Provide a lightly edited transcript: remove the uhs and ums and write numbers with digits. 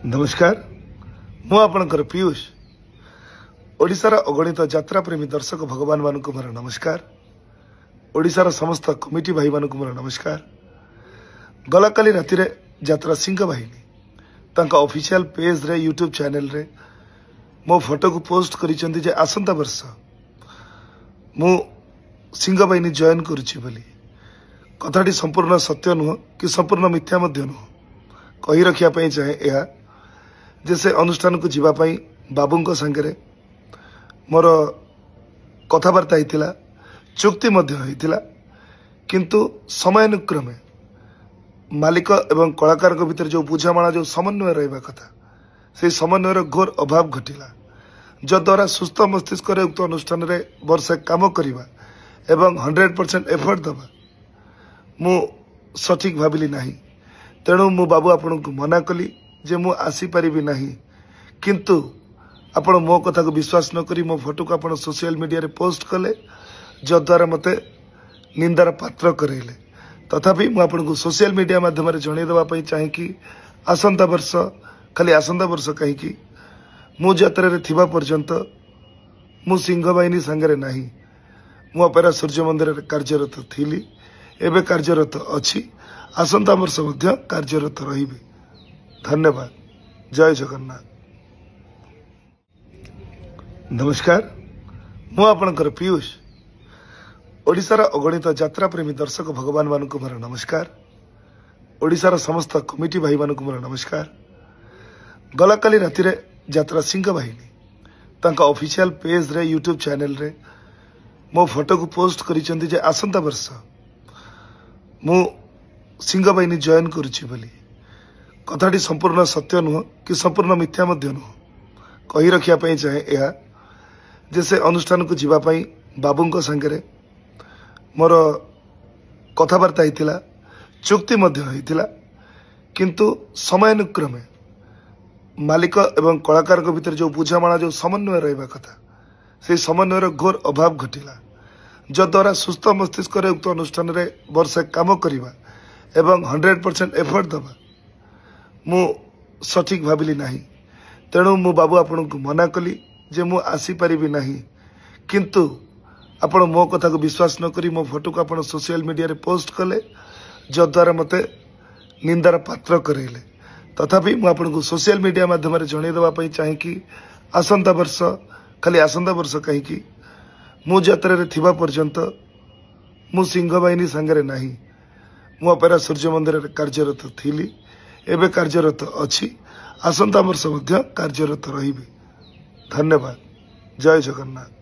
नमस्कार मु आपणकर पीयूष ओडिशार अगणित यात्रा प्रेमी दर्शक भगवान मानक मोर नमस्कार। ओडिशार समस्त कमिटी भाई मानक मोर नमस्कार। गला काली राति रे यात्रा सिंह बाहिनी तांका ऑफिशियल पेज रे यूट्यूब चैनल रे मो फोटो को पोस्ट करिसेंती जे आसंता वर्ष मु सिंह बाहिनी जॉइन करूची बोली। कथाटी संपूर्ण सत्य नुह कि संपूर्ण मिथ्या मध्य नुह कही रखिया पई चाहे यह जैसे अनुष्ठान को जीवाई बाबू सांगे मोर कथबार्ता होता चुक्ति होता किंतु समयानुक्रमे मालिक एवं कलाकार भितर जो बुझामणा जो समन्वय रहा कथा से समन्वयर घोर अभाव घटिला जद्वारा सुस्थ मस्तिष्क उक्त अनुष्ठान रे वर्षे काम करवा एवं 100% एफर्ट दबा मु सठिक भाविली नहीं। तेणु मु बाबू आपण को मना कली जे मु आसी परिबी नहीं किंतु आपण मो कथा को विश्वास न करी मो फोटो को आपण सोशल मीडिया रे पोस्ट कले जद्वारा मते निंदार पात्र करेले। तथापि मु आपण को सोशल मीडिया माध्यम रे जणै देबा पई चाहे कि आसंता वर्ष खाली आसंता वर्ष कहीं कि मु यात्रा रे थिबा पर्यंत मु सिंह बाहिनी संगे नहीं मु अपेरा सूर्य मंदिर रे कार्यरत थिली एबे कार्यरत अछि आसंता वर्ष मध्य कार्यरत रहिबे। धन्यवाद। जय जगन्नाथ। नमस्कार मु आपणकर पीयूष ओडिशार अगणित यात्रा प्रेमी दर्शक भगवान मानक मोर नमस्कार। ओडिशार समस्त कमिटी भाई मानक मोर नमस्कार। गला काली राति रे यात्रा सिंह बाहिनी तांका ऑफिशियल पेज रे यूट्यूब चैनल रे मो फोटो को पोस्ट करिसेंती जे आसंता वर्ष मु सिंह बाहिनी जॉइन करूची बोली। कथाटी संपूर्ण सत्य नुह कि संपूर्ण मिथ्या मध्य नुह कही रखिया पई चाहे यह जैसे अनुष्ठान को जीवाई बाबू सांगे मोर कथबार्ता होता चुक्ति होता किंतु समयानुक्रमे मालिक एवं कलाकार भितर जो बुझामणा जो समन्वय रहा कथा से समन्वयर घोर अभाव घटिला जद्वारा सुस्थ मस्तिष्क उक्त अनुष्ठान रे वर्षे काम करवा एवं 100% एफर्ट दबा मु सठिक भाविली नहीं। तेणु मु बाबू आपण को मना कली जे मु आसी परिबी नहीं किंतु आपण मो कथा को विश्वास न करी मो फोटो को आपण सोशल मीडिया रे पोस्ट कले जद्वारा मते निंदार पात्र करेले। तथापि मु आपण को सोशल मीडिया माध्यम रे जणै देबा पई चाहे कि आसंता वर्ष खाली आसंता वर्ष कहीं कि मु यात्रा रे थिबा पर्यंत मु सिंह बाहिनी संगे नहीं मु अपेरा सूर्य मंदिर रे कार्यरत थिली एबे कार्यरत अछि आसंता वर्ष मध्य कार्यरत रहिबे। धन्यवाद। जय जगन्नाथ।